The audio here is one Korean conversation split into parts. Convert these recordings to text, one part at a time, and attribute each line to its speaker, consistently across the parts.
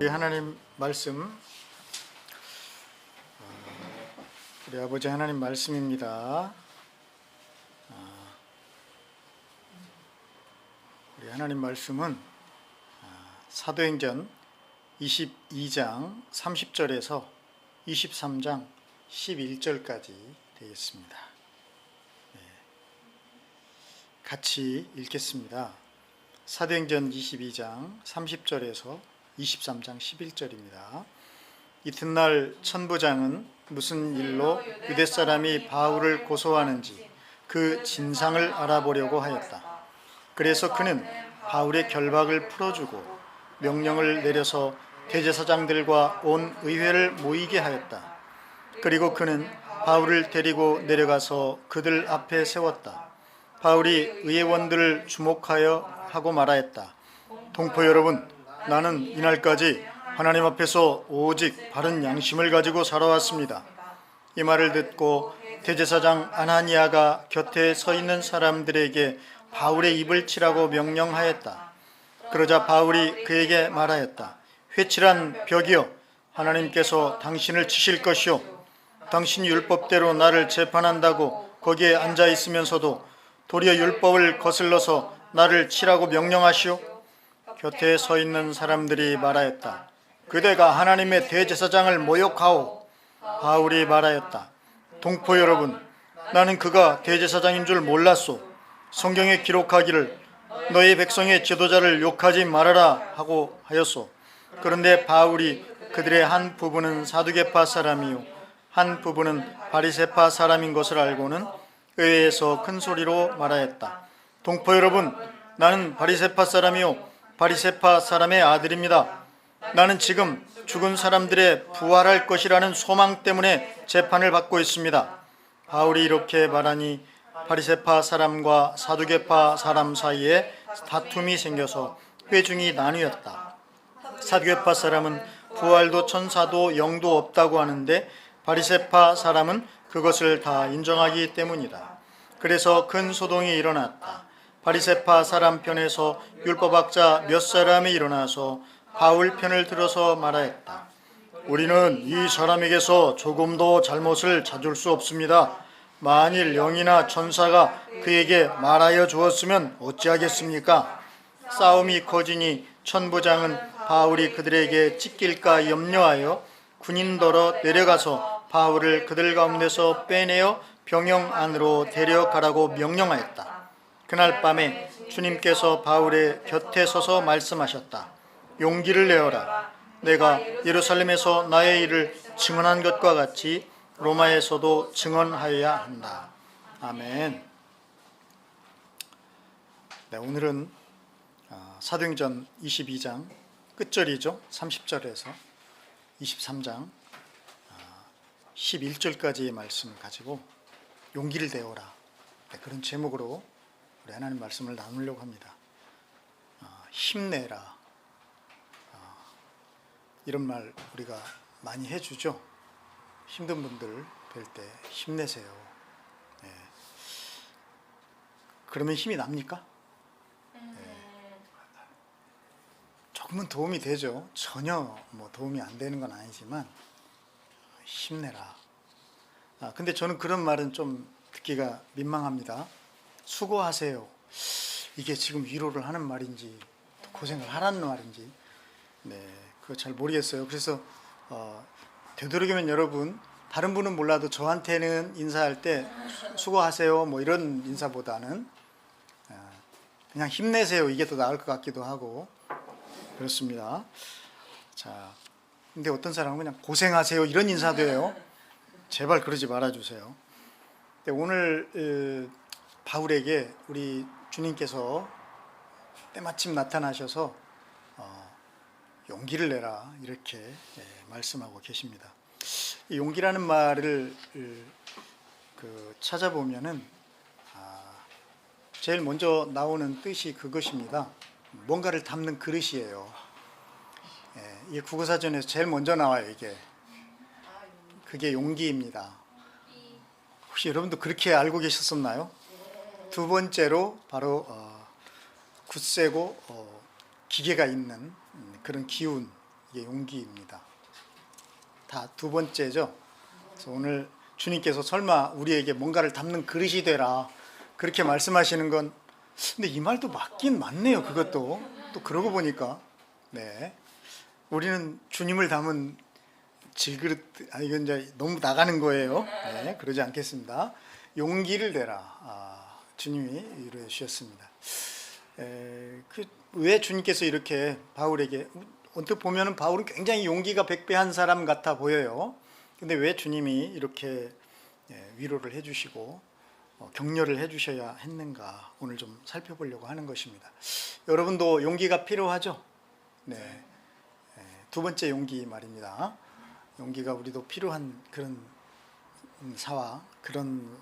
Speaker 1: 우리 하나님 말씀, 우리 아버지 하나님 말씀입니다. 우리 하나님 말씀은 사도행전 22장 30절에서 23장 11절까지 되겠습니다. 같이 읽겠습니다. 사도행전 22장 30절에서 23장 11절입니다. 이튿날 천부장은 무슨 일로 유대 사람이 바울을 고소하는지 그 진상을 알아보려고 하였다. 그래서 그는 바울의 결박을 풀어주고 명령을 내려서 대제사장들과 온 의회를 모이게 하였다. 그리고 그는 바울을 데리고 내려가서 그들 앞에 세웠다. 바울이 의회원들을 주목하여 하고 말하였다. 동포 여러분, 나는 이날까지 하나님 앞에서 오직 바른 양심을 가지고 살아왔습니다. 이 말을 듣고 대제사장 아나니아가 곁에 서 있는 사람들에게 바울의 입을 치라고 명령하였다. 그러자 바울이 그에게 말하였다. 회칠한 벽이여, 하나님께서 당신을 치실 것이요, 당신이 율법대로 나를 재판한다고 거기에 앉아 있으면서도 도리어 율법을 거슬러서 나를 치라고 명령하시오? 곁에 서 있는 사람들이 말하였다. 그대가 하나님의 대제사장을 모욕하오. 바울이 말하였다. 동포 여러분, 나는 그가 대제사장인 줄 몰랐소. 성경에 기록하기를 너희 백성의 지도자를 욕하지 말아라 하고 하였소. 그런데 바울이 그들의 한 부분은 사두개파 사람이요 한 부분은 바리새파 사람인 것을 알고는 의회에서 큰 소리로 말하였다. 동포 여러분, 나는 바리새파 사람이요 바리새파 사람의 아들입니다. 나는 지금 죽은 사람들의 부활할 것이라는 소망 때문에 재판을 받고 있습니다. 바울이 이렇게 말하니 바리새파 사람과 사두개파 사람 사이에 다툼이 생겨서 회중이 나뉘었다. 사두개파 사람은 부활도 천사도 영도 없다고 하는데 바리새파 사람은 그것을 다 인정하기 때문이다. 그래서 큰 소동이 일어났다. 바리새파 사람 편에서 율법학자 몇 사람이 일어나서 바울 편을 들어서 말하였다. 우리는 이 사람에게서 조금도 잘못을 찾을 수 없습니다. 만일 영이나 천사가 그에게 말하여 주었으면 어찌하겠습니까? 싸움이 커지니 천부장은 바울이 그들에게 찢길까 염려하여 군인더러 내려가서 바울을 그들 가운데서 빼내어 병영 안으로 데려가라고 명령하였다. 그날 밤에 주님께서 바울의 곁에 서서 말씀하셨다. 용기를 내어라. 내가 예루살렘에서 나의 일을 증언한 것과 같이 로마에서도 증언하여야 한다. 아멘. 네, 오늘은 사도행전 22장 끝절이죠. 30절에서 23장 11절까지의 말씀을 가지고 용기를 내어라, 네, 그런 제목으로 우리 하나님 말씀을 나누려고 합니다. 힘내라, 이런 말 우리가 많이 해주죠. 힘든 분들 뵐 때 힘내세요. 네. 그러면 힘이 납니까? 네. 조금은 도움이 되죠. 전혀 도움이 안 되는 건 아니지만 힘내라. 근데 저는 그런 말은 좀 듣기가 민망합니다. 수고하세요. 이게 지금 위로를 하는 말인지 고생을 하라는 말인지, 네, 그거 잘 모르겠어요. 그래서 되도록이면 여러분, 다른 분은 몰라도 저한테는 인사할 때 수고하세요 이런 인사보다는 그냥 힘내세요, 이게 더 나을 것 같기도 하고 그렇습니다. 자, 근데 어떤 사람은 그냥 고생하세요 이런 인사도 해요. 제발 그러지 말아주세요. 오늘 바울에게 우리 주님께서 때마침 나타나셔서 용기를 내라 이렇게 말씀하고 계십니다. 이 용기라는 말을 찾아보면은 제일 먼저 나오는 뜻이 그것입니다. 뭔가를 담는 그릇이에요. 이게 국어사전에서 제일 먼저 나와요. 그게 용기입니다. 혹시 여러분도 그렇게 알고 계셨었나요? 두 번째로 바로 굳세고 기계가 있는 그런 기운, 이게 용기입니다. 다 두 번째죠. 그래서 오늘 주님께서 설마 우리에게 뭔가를 담는 그릇이 되라 그렇게 말씀하시는 건, 근데 이 말도 맞긴 맞네요. 그것도 또 그러고 보니까 네, 우리는 주님을 담은 질그릇, 이건 이제 너무 나가는 거예요. 네, 그러지 않겠습니다. 용기를 내라. 주님이 이루어 주셨습니다. 왜 주님께서 이렇게 바울에게, 언뜻 보면은 바울은 굉장히 용기가 백배한 사람 같아 보여요. 근데 왜 주님이 이렇게 위로를 해주시고 격려를 해주셔야 했는가, 오늘 좀 살펴보려고 하는 것입니다. 여러분도 용기가 필요하죠? 네. 두 번째 용기 말입니다. 용기가 우리도 필요한 그런 그런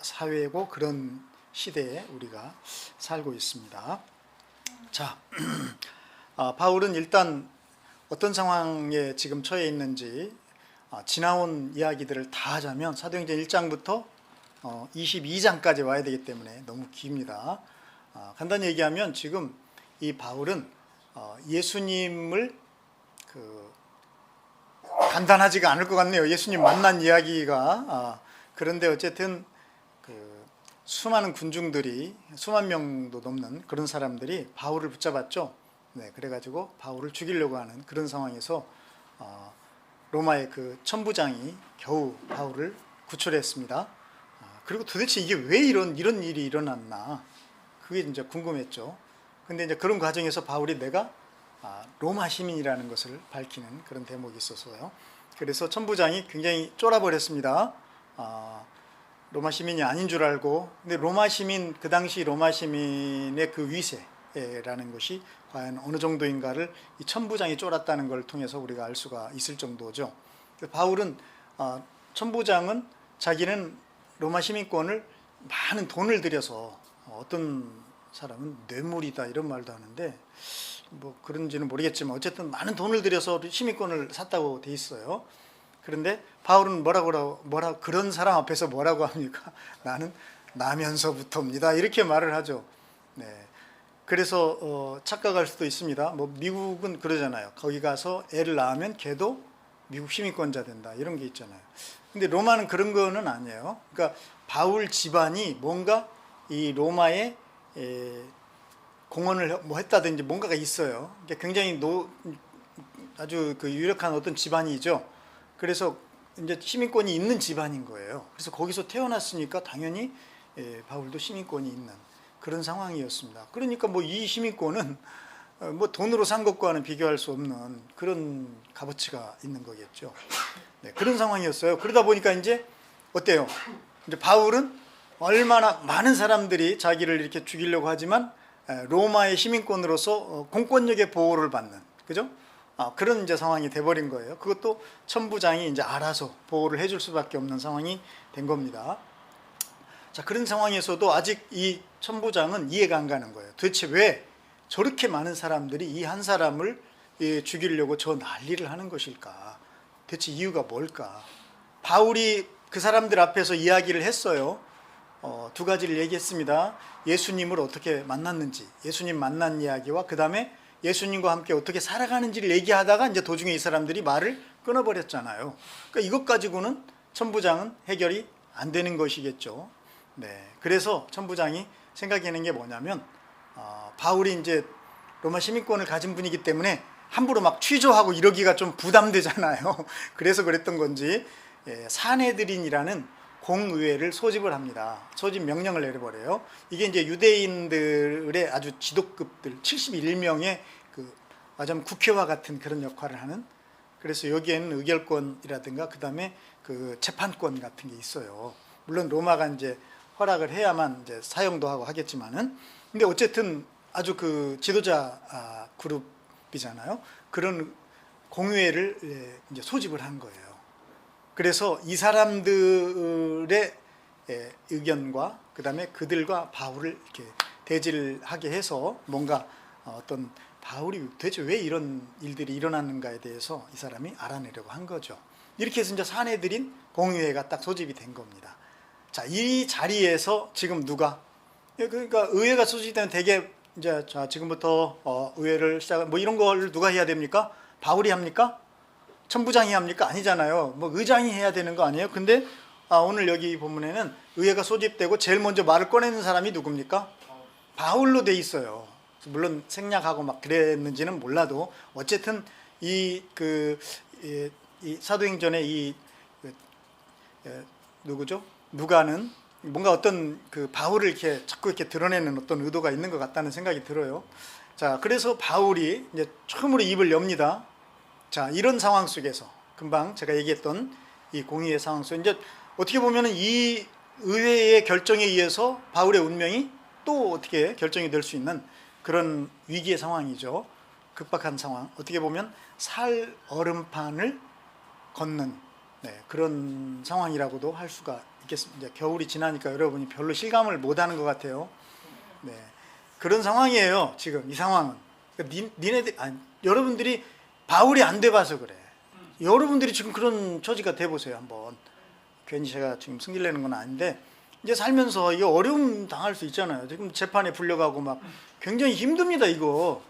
Speaker 1: 사회고 그런 시대에 우리가 살고 있습니다. 자, 바울은 일단 어떤 상황에 지금 처해 있는지 지나온 이야기들을 다 하자면 사도행전 1장부터 22장까지 와야 되기 때문에 너무 깁니다. 간단히 얘기하면 지금 이 바울은 예수님을 간단하지가 않을 것 같네요. 예수님 만난 이야기가. 그런데 어쨌든 수많은 군중들이, 수만 명도 넘는 그런 사람들이 바울을 붙잡았죠. 네, 그래가지고 바울을 죽이려고 하는 그런 상황에서 로마의 그 천부장이 겨우 바울을 구출했습니다. 그리고 도대체 이게 왜 이런 일이 일어났나, 그게 이제 궁금했죠. 근데 이제 그런 과정에서 바울이 내가 로마 시민이라는 것을 밝히는 그런 대목이 있어서요. 그래서 천부장이 굉장히 쫄아버렸습니다. 로마 시민이 아닌 줄 알고. 근데 그 당시 로마 시민의 그 위세라는 것이 과연 어느 정도인가를 이 천부장이 쫄았다는 걸 통해서 우리가 알 수가 있을 정도죠. 바울은, 천부장은 자기는 로마 시민권을 많은 돈을 들여서, 어떤 사람은 뇌물이다 이런 말도 하는데 뭐 그런지는 모르겠지만 어쨌든 많은 돈을 들여서 시민권을 샀다고 돼 있어요. 그런데 바울은 그런 사람 앞에서 뭐라고 합니까? 나는 나면서부터입니다, 이렇게 말을 하죠. 네. 그래서 착각할 수도 있습니다. 뭐 미국은 그러잖아요. 거기 가서 애를 낳으면 걔도 미국 시민권자 된다, 이런 게 있잖아요. 근데 로마는 그런 거는 아니에요. 그러니까 바울 집안이 뭔가 이 로마에 공헌을 뭐 했다든지 뭔가가 있어요. 굉장히 아주 그 유력한 어떤 집안이죠. 그래서 이제 시민권이 있는 집안인 거예요. 그래서 거기서 태어났으니까 당연히 바울도 시민권이 있는 그런 상황이었습니다. 그러니까 뭐 이 시민권은 뭐 돈으로 산 것과는 비교할 수 없는 그런 값어치가 있는 거겠죠. 네, 그런 상황이었어요. 그러다 보니까 이제 어때요? 이제 바울은 얼마나 많은 사람들이 자기를 이렇게 죽이려고 하지만 로마의 시민권으로서 공권력의 보호를 받는, 그죠? 그런 이제 상황이 돼버린 거예요. 그것도 천부장이 이제 알아서 보호를 해줄 수밖에 없는 상황이 된 겁니다. 자, 그런 상황에서도 아직 이 천부장은 이해가 안 가는 거예요. 도대체 왜 저렇게 많은 사람들이 이 한 사람을 죽이려고 저 난리를 하는 것일까? 대체 이유가 뭘까? 바울이 그 사람들 앞에서 이야기를 했어요. 두 가지를 얘기했습니다. 예수님을 어떻게 만났는지, 예수님 만난 이야기와 그 다음에 예수님과 함께 어떻게 살아가는지를 얘기하다가 이제 도중에 이 사람들이 말을 끊어버렸잖아요. 그러니까 이것 가지고는 천부장은 해결이 안 되는 것이겠죠. 네, 그래서 천부장이 생각하는 게 뭐냐면, 바울이 이제 로마 시민권을 가진 분이기 때문에 함부로 막 취조하고 이러기가 좀 부담되잖아요. 그래서 그랬던 건지 산헤드린이라는 공의회를 소집을 합니다. 소집 명령을 내려버려요. 이게 이제 유대인들의 아주 지도급들 71명의 말하자면 국회와 같은 그런 역할을 하는, 그래서 여기에는 의결권이라든가 그 다음에 그 재판권 같은 게 있어요. 물론 로마가 이제 허락을 해야만 이제 사용도 하고 하겠지만은, 근데 어쨌든 아주 그 지도자 그룹이잖아요. 그런 공의회를 이제 소집을 한 거예요. 그래서 이 사람들의 의견과 그 다음에 그들과 바울을 이렇게 대지를 하게 해서 뭔가 어떤 바울이 도대체 왜 이런 일들이 일어나는가에 대해서 이 사람이 알아내려고 한 거죠. 이렇게 해서 이제 산헤드린 공의회가 딱 소집이 된 겁니다. 자, 이 자리에서 지금 누가, 그러니까 의회가 소집되면 되게 이제 자 지금부터 의회를 시작, 뭐 이런 걸 누가 해야 됩니까? 바울이 합니까? 천부장이 합니까? 아니잖아요. 뭐 의장이 해야 되는 거 아니에요? 근데 오늘 여기 본문에는 의회가 소집되고 제일 먼저 말을 꺼내는 사람이 누굽니까? 바울로 돼 있어요. 물론 생략하고 막 그랬는지는 몰라도 어쨌든 이 사도행전의 누구죠? 누가는 뭔가 어떤 그 바울을 이렇게 자꾸 이렇게 드러내는 어떤 의도가 있는 것 같다는 생각이 들어요. 자, 그래서 바울이 이제 처음으로 입을 엽니다. 자, 이런 상황 속에서 금방 제가 얘기했던 이 공의의 상황 속에 이제 어떻게 보면은 이 의회의 결정에 의해서 바울의 운명이 또 어떻게 결정이 될 수 있는 그런 위기의 상황이죠. 급박한 상황. 어떻게 보면 살 얼음판을 걷는 그런 상황이라고도 할 수가 있겠습니다. 이제 겨울이 지나니까 여러분이 별로 실감을 못하는 것 같아요. 그런 상황이에요. 지금 이 상황은. 니네들 여러분들이 바울이 안 돼봐서 그래. 여러분들이 지금 그런 처지가 돼보세요 한번. 괜히 제가 지금 승질내는 건 아닌데 이제 살면서 이거 어려움 당할 수 있잖아요. 지금 재판에 불려가고 막 굉장히 힘듭니다. 이거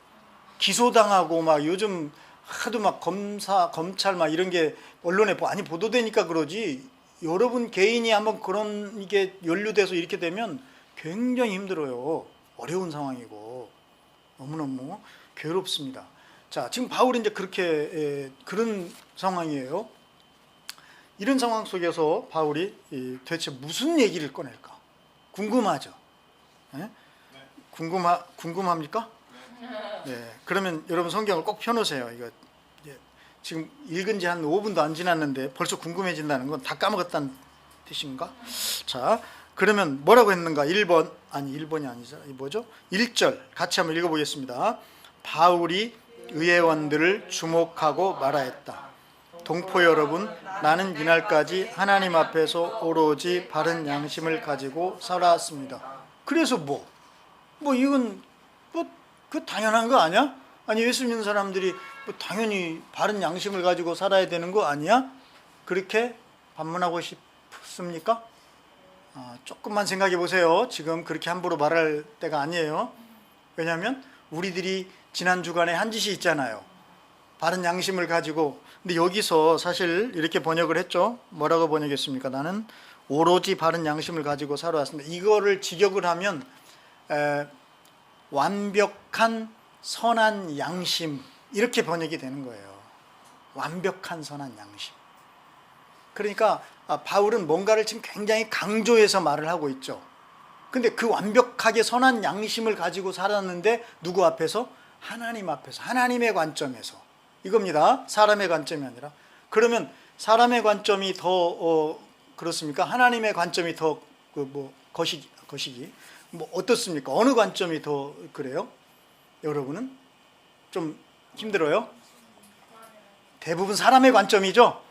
Speaker 1: 기소당하고 막 요즘 하도 막 검찰 막 이런 게 언론에 많이 보도되니까 그러지, 여러분 개인이 한번 그런 이게 연루돼서 이렇게 되면 굉장히 힘들어요. 어려운 상황이고 너무너무 괴롭습니다. 자, 지금 바울이 이제 그렇게 그런 상황이에요. 이런 상황 속에서 바울이 도대체 무슨 얘기를 꺼낼까? 궁금하죠? 네? 궁금합니까? 네. 그러면 여러분 성경을 꼭 펴놓으세요. 이거 지금 읽은 지 한 5분도 안 지났는데 벌써 궁금해진다는 건 다 까먹었다는 뜻인가? 자, 그러면 뭐라고 했는가? 1번이 아니죠. 뭐죠? 1절 같이 한번 읽어보겠습니다. 바울이 의회원들을 주목하고 말하였다. 동포 여러분, 나는 이날까지 하나님 앞에서 오로지 바른 양심을 가지고 살아왔습니다. 그래서 이건 그 당연한 거 아니야? 아니, 예수 믿는 사람들이 당연히 바른 양심을 가지고 살아야 되는 거 아니야? 그렇게 반문하고 싶습니까? 조금만 생각해 보세요. 지금 그렇게 함부로 말할 때가 아니에요. 왜냐하면 우리들이 지난 주간에 한 짓이 있잖아요. 바른 양심을 가지고. 근데 여기서 사실 이렇게 번역을 했죠. 뭐라고 번역했습니까? 나는 오로지 바른 양심을 가지고 살아왔습니다. 이거를 직역을 하면 완벽한 선한 양심, 이렇게 번역이 되는 거예요. 완벽한 선한 양심. 그러니까 바울은 뭔가를 지금 굉장히 강조해서 말을 하고 있죠. 근데 그 완벽하게 선한 양심을 가지고 살았는데 누구 앞에서? 하나님 앞에서, 하나님의 관점에서. 이겁니다. 사람의 관점이 아니라. 그러면 사람의 관점이 더 그렇습니까? 하나님의 관점이 더 거시기 어떻습니까? 어느 관점이 더 그래요? 여러분은 좀 힘들어요? 대부분 사람의 관점이죠.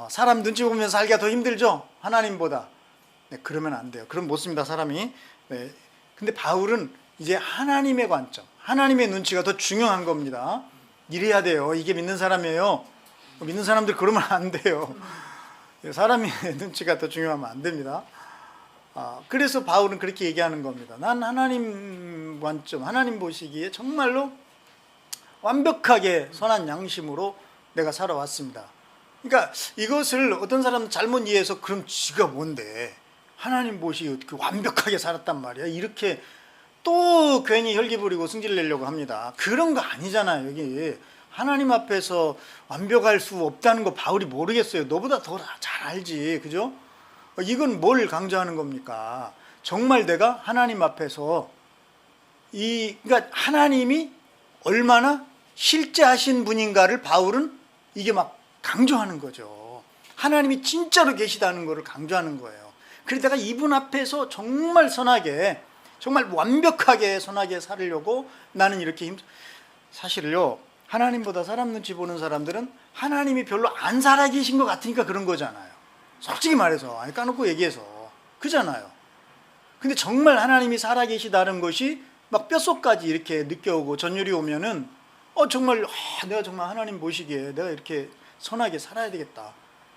Speaker 1: 사람 눈치 보면서 살기가 더 힘들죠. 하나님보다. 그러면 안 돼요. 그럼 못 씁니다, 사람이. 근데 바울은 이제 하나님의 관점, 하나님의 눈치가 더 중요한 겁니다. 이래야 돼요. 이게 믿는 사람이에요. 믿는 사람들 그러면 안 돼요. 사람의 눈치가 더 중요하면 안 됩니다. 그래서 바울은 그렇게 얘기하는 겁니다. 난 하나님 관점, 하나님 보시기에 정말로 완벽하게 선한 양심으로 내가 살아왔습니다. 그러니까 이것을 어떤 사람은 잘못 이해해서 그럼 지가 뭔데 하나님 보시기에 어떻게 완벽하게 살았단 말이야, 이렇게 또 괜히 혈기 부리고 승질 내려고 합니다. 그런 거 아니잖아요. 여기 하나님 앞에서 완벽할 수 없다는 거 바울이 모르겠어요? 너보다 더 잘 알지, 그죠? 이건 뭘 강조하는 겁니까? 정말 내가 하나님 앞에서 그러니까 하나님이 얼마나 실제하신 분인가를 바울은 이게 막 강조하는 거죠. 하나님이 진짜로 계시다는 것을 강조하는 거예요. 그러다가 이분 앞에서 정말 선하게, 정말 완벽하게 선하게 살으려고 나는 이렇게 사실요, 하나님보다 사람 눈치 보는 사람들은 하나님이 별로 안 살아계신 것 같으니까 그런 거잖아요. 솔직히 말해서, 까놓고 얘기해서 그잖아요. 근데 정말 하나님이 살아계시다는 것이 막 뼛속까지 이렇게 느껴오고 전율이 오면은 정말 내가 정말 하나님 보시기에 내가 이렇게 선하게 살아야 되겠다,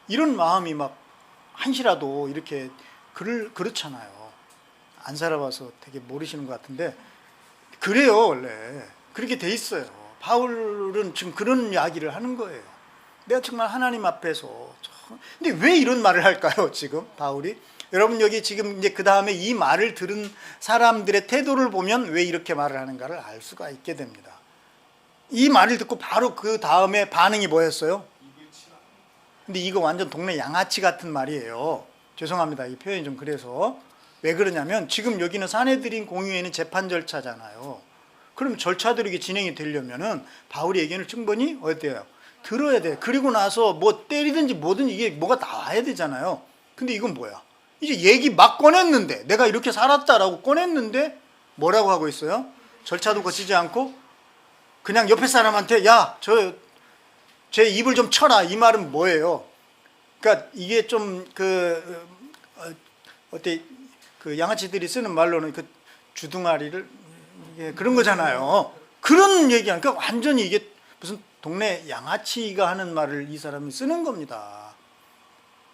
Speaker 1: 이런 마음이 막 한시라도 이렇게 그렇잖아요. 안 살아봐서 되게 모르시는 것 같은데 그래요. 원래 그렇게 돼 있어요. 바울은 지금 그런 이야기를 하는 거예요. 내가 정말 하나님 앞에서 근데 왜 이런 말을 할까요? 지금 바울이 여러분 여기 지금 이제 그 다음에 이 말을 들은 사람들의 태도를 보면 왜 이렇게 말을 하는가를 알 수가 있게 됩니다. 이 말을 듣고 바로 그 다음에 반응이 뭐였어요? 근데 이거 완전 동네 양아치 같은 말이에요. 죄송합니다. 이 표현이 좀 그래서. 왜 그러냐면 지금 여기는 사내들인 공유회는 재판 절차잖아요. 그럼 절차들이 이게 진행이 되려면은 바울의 의견을 충분히 어때요? 들어야 돼. 그리고 나서 뭐 때리든지 뭐든 이게 뭐가 나와야 되잖아요. 근데 이건 뭐야? 이제 얘기 막 꺼냈는데 내가 이렇게 살았다라고 꺼냈는데 뭐라고 하고 있어요? 절차도 거치지 않고 그냥 옆에 사람한테 야, 제 입을 좀 쳐라. 이 말은 뭐예요? 그러니까 이게 좀 어때 그 양아치들이 쓰는 말로는 그 주둥아리를 그런 거잖아요. 그런 얘기야. 그러니까 완전히 이게 무슨 동네 양아치가 하는 말을 이 사람이 쓰는 겁니다.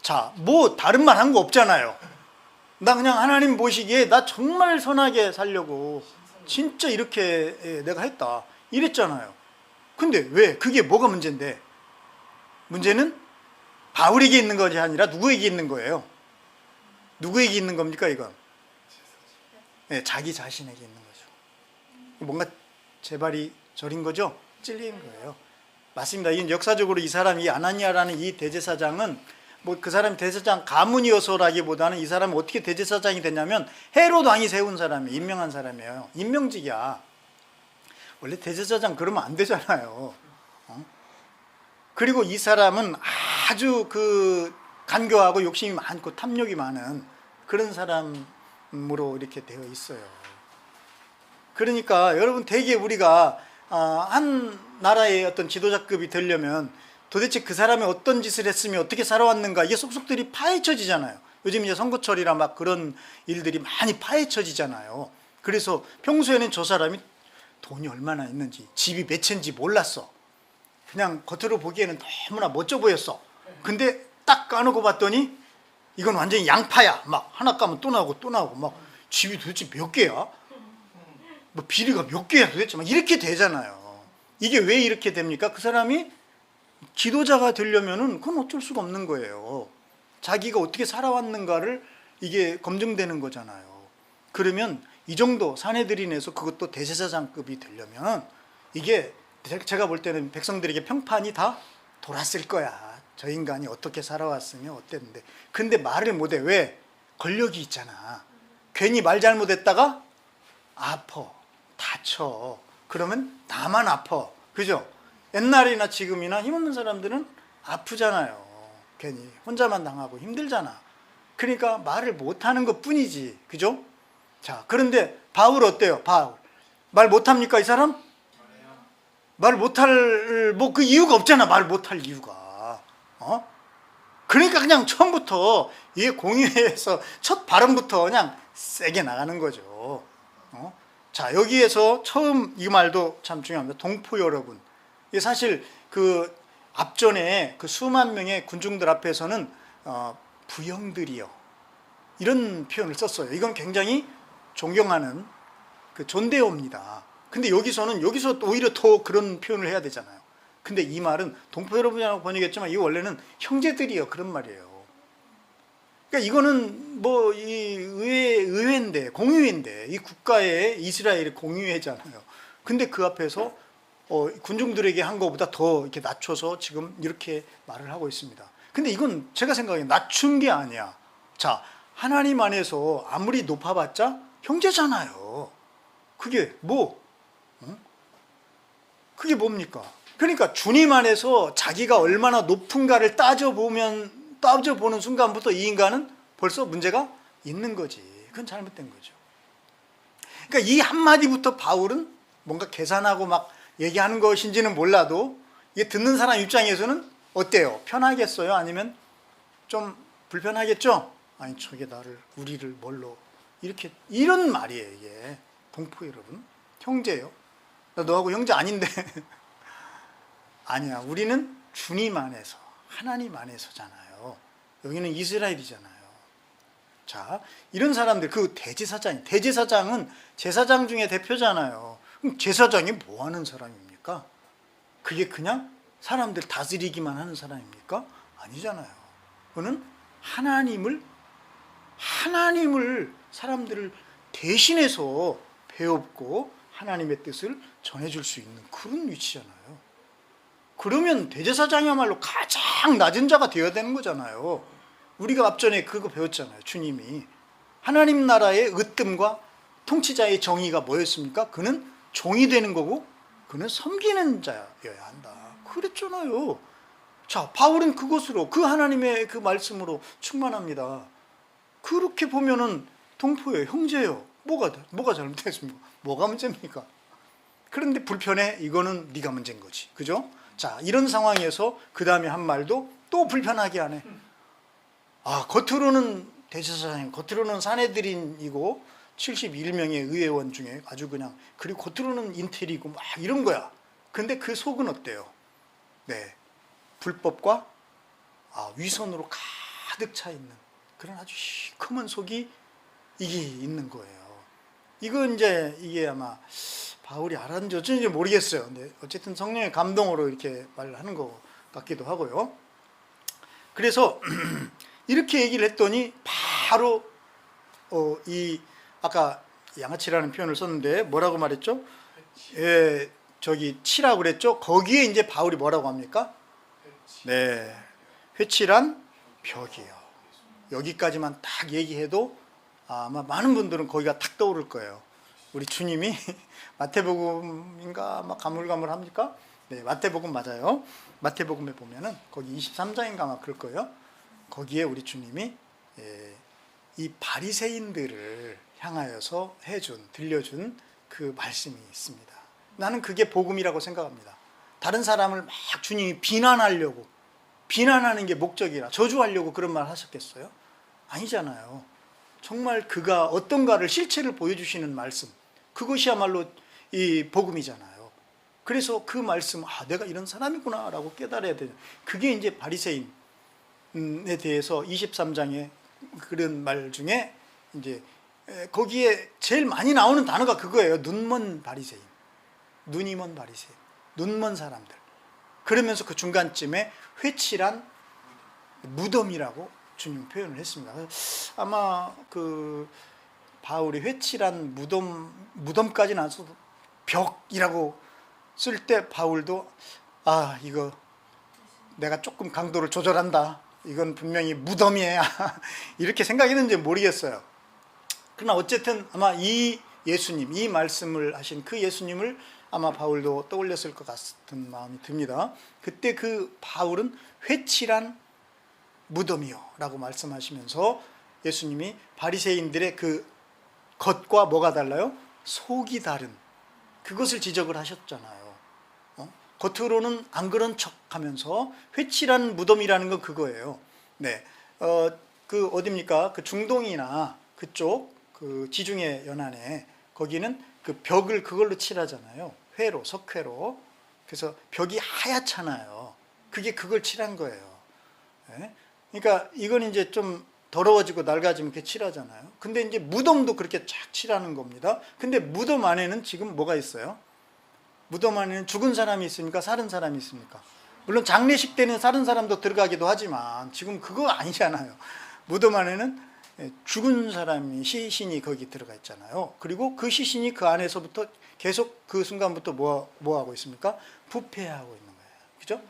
Speaker 1: 자, 뭐 다른 말 한 거 없잖아요. 나 그냥 하나님 보시기에 나 정말 선하게 살려고 진짜 이렇게 내가 했다 이랬잖아요. 근데 왜? 그게 뭐가 문제인데? 문제는 바울에게 있는 것이 아니라 누구에게 있는 거예요? 누구에게 있는 겁니까 이건? 네, 자기 자신에게 있는 거죠. 뭔가 제 발이 저린 거죠? 찔린 거예요. 맞습니다. 이건 역사적으로 이 사람이 아나니아라는 이 대제사장은 뭐 그 사람이 대제사장 가문이어서라기보다는 이 사람이 어떻게 대제사장이 됐냐면 헤롯 왕이 세운 사람이에요. 임명한 사람이에요. 임명직이야. 원래 대제사장 그러면 안 되잖아요. 그리고 이 사람은 아주 간교하고 욕심이 많고 탐욕이 많은 그런 사람으로 이렇게 되어 있어요. 그러니까 여러분 되게 우리가 한 나라의 어떤 지도자급이 되려면 도대체 그 사람이 어떤 짓을 했으며 어떻게 살아왔는가 이게 속속들이 파헤쳐지잖아요. 요즘 이제 선거철이라 막 그런 일들이 많이 파헤쳐지잖아요. 그래서 평소에는 저 사람이 돈이 얼마나 있는지 집이 몇 채인지 몰랐어. 그냥 겉으로 보기에는 너무나 멋져 보였어. 근데 딱 까놓고 봤더니 이건 완전히 양파야. 막 하나 까면 또 나오고 또 나오고 막 집이 도대체 몇 개야? 뭐 비리가 몇 개야 도대체? 막 이렇게 되잖아요. 이게 왜 이렇게 됩니까? 그 사람이 지도자가 되려면은 그건 어쩔 수가 없는 거예요. 자기가 어떻게 살아왔는가를 이게 검증되는 거잖아요. 그러면 이 정도 사내들인에서 그것도 대제사장급이 되려면 이게 제가 볼 때는 백성들에게 평판이 다 돌았을 거야. 저 인간이 어떻게 살아왔으면 어땠는데. 근데 말을 못해. 왜? 권력이 있잖아. 괜히 말 잘못했다가 아파. 다쳐. 그러면 나만 아파. 그죠? 옛날이나 지금이나 힘없는 사람들은 아프잖아요. 괜히 혼자만 당하고 힘들잖아. 그러니까 말을 못하는 것 뿐이지. 그죠? 자, 그런데 바울 어때요? 바울. 말 못합니까 이 사람? 말 못할 뭐 그 이유가 없잖아. 말 못할 이유가. 그러니까 그냥 처음부터 이 공유회에서 첫 발언부터 그냥 세게 나가는 거죠. 자, 여기에서 처음 이 말도 참 중요합니다. 동포 여러분. 이게 사실 그 앞전에 그 수만 명의 군중들 앞에서는 부형들이요 이런 표현을 썼어요. 이건 굉장히 존경하는 그 존대어입니다. 근데 여기서 오히려 더 그런 표현을 해야 되잖아요. 근데 이 말은 동포 여러분이라고 번역했지만 이 원래는 형제들이요 그런 말이에요. 그러니까 이거는 뭐 이 의회인데 공유회인데 이 국가의 이스라엘의 공유회잖아요. 근데 그 앞에서 군중들에게 한 것보다 더 이렇게 낮춰서 지금 이렇게 말을 하고 있습니다. 근데 이건 제가 생각에 낮춘 게 아니야. 자, 하나님 안에서 아무리 높아봤자 형제잖아요. 그게 뭐? 그게 뭡니까? 그러니까 주님 안에서 자기가 얼마나 높은가를 따져보는 순간부터 이 인간은 벌써 문제가 있는 거지. 그건 잘못된 거죠. 그러니까 이 한마디부터 바울은 뭔가 계산하고 막 얘기하는 것인지는 몰라도 이게 듣는 사람 입장에서는 어때요? 편하겠어요? 아니면 좀 불편하겠죠? 아니 저게 우리를 뭘로 이렇게 이런 말이에요. 이게 동포 여러분 형제예요. 나 너하고 형제 아닌데 아니야. 우리는 주님 안에서 하나님 안에서잖아요. 여기는 이스라엘이잖아요. 자, 이런 사람들 그 대제사장은 제사장 중에 대표잖아요. 그럼 제사장이 뭐 하는 사람입니까? 그게 그냥 사람들 다스리기만 하는 사람입니까? 아니잖아요. 그는 하나님을 사람들을 대신해서 배웠고 하나님의 뜻을 전해줄 수 있는 그런 위치잖아요. 그러면 대제사장이야말로 가장 낮은 자가 되어야 되는 거잖아요. 우리가 앞전에 그거 배웠잖아요. 주님이 하나님 나라의 으뜸과 통치자의 정의가 뭐였습니까? 그는 종이 되는 거고 그는 섬기는 자여야 한다. 그랬잖아요. 자, 바울은 그것으로 그 하나님의 그 말씀으로 충만합니다. 그렇게 보면은 동포예요, 형제예요. 뭐가 잘못됐습니까? 뭐가 문제입니까? 그런데 불편해. 이거는 네가 문제인 거지. 그죠? 자, 이런 상황에서 그 다음에 한 말도 또 불편하게 하네. 아, 겉으로는 대제사장, 겉으로는 산헤드린이고 71명의 의회원 중에 아주 그냥, 그리고 겉으로는 인텔이고 막 이런 거야. 근데 그 속은 어때요? 네, 불법과 위선으로 가득 차 있는 그런 아주 시커먼 속이 이게 있는 거예요. 이게 아마 바울이 알았는지 어쩐지 모르겠어요. 근데 어쨌든 성령의 감동으로 이렇게 말하는 것 같기도 하고요. 그래서 이렇게 얘기를 했더니 바로 이 아까 양아치라는 표현을 썼는데 뭐라고 말했죠? 예, 저기 치라고 그랬죠? 거기에 이제 바울이 뭐라고 합니까? 네, 회칠한 벽이에요. 여기까지만 딱 얘기해도 아마 많은 분들은 거기가 탁 떠오를 거예요. 우리 주님이 마태복음인가 막 가물가물합니까? 네, 마태복음 맞아요. 마태복음에 보면은 거기 23장인가 아마 그럴 거예요. 거기에 우리 주님이 이 바리새인들을 향하여서 들려준 그 말씀이 있습니다. 나는 그게 복음이라고 생각합니다. 다른 사람을 막 주님이 비난하는 게 목적이라 저주하려고 그런 말 하셨겠어요? 아니잖아요. 정말 그가 어떤가를 실체를 보여주시는 말씀, 그것이야말로 이 복음이잖아요. 그래서 그 말씀, 내가 이런 사람이구나 라고 깨달아야 되죠. 그게 이제 바리새인에 대해서 23장에 그런 말 중에 이제 거기에 제일 많이 나오는 단어가 그거예요. 눈먼 바리새인, 눈이 먼 바리새인, 눈먼 사람들. 그러면서 그 중간쯤에 회칠한 무덤이라고 주님 표현을 했습니다. 아마 그 바울이 회칠한 무덤까지는 안 써도 벽이라고 쓸 때 바울도 이거 내가 조금 강도를 조절한다. 이건 분명히 무덤이야. 이렇게 생각했는지 모르겠어요. 그러나 어쨌든 아마 이 말씀을 하신 그 예수님을 아마 바울도 떠올렸을 것 같은 마음이 듭니다. 그때 그 바울은 회칠한 무덤이요 라고 말씀하시면서 예수님이 바리새인들의 그 겉과 뭐가 달라요? 속이 다른 그것을 지적을 하셨잖아요. 겉으로는 안 그런 척 하면서 회칠한 무덤이라는 건 그거예요. 네, 그 어딥니까? 그 중동이나 그쪽 그 지중해 연안에 거기는 그 벽을 그걸로 칠하잖아요. 석회로. 그래서 벽이 하얗잖아요. 그게 그걸 칠한 거예요. 네? 그러니까 이건 이제 좀 더러워지고 낡아지면 이렇게 칠하잖아요. 근데 이제 무덤도 그렇게 쫙 칠하는 겁니다. 근데 무덤 안에는 지금 뭐가 있어요? 무덤 안에는 죽은 사람이 있습니까? 사는 사람이 있습니까? 물론 장례식 때는 사는 사람도 들어가기도 하지만 지금 그거 아니잖아요. 무덤 안에는 죽은 사람이 시신이 거기 들어가 있잖아요. 그리고 그 시신이 그 안에서부터 계속 그 순간부터 뭐 하고 있습니까? 부패하고 있는 거예요. 그죠?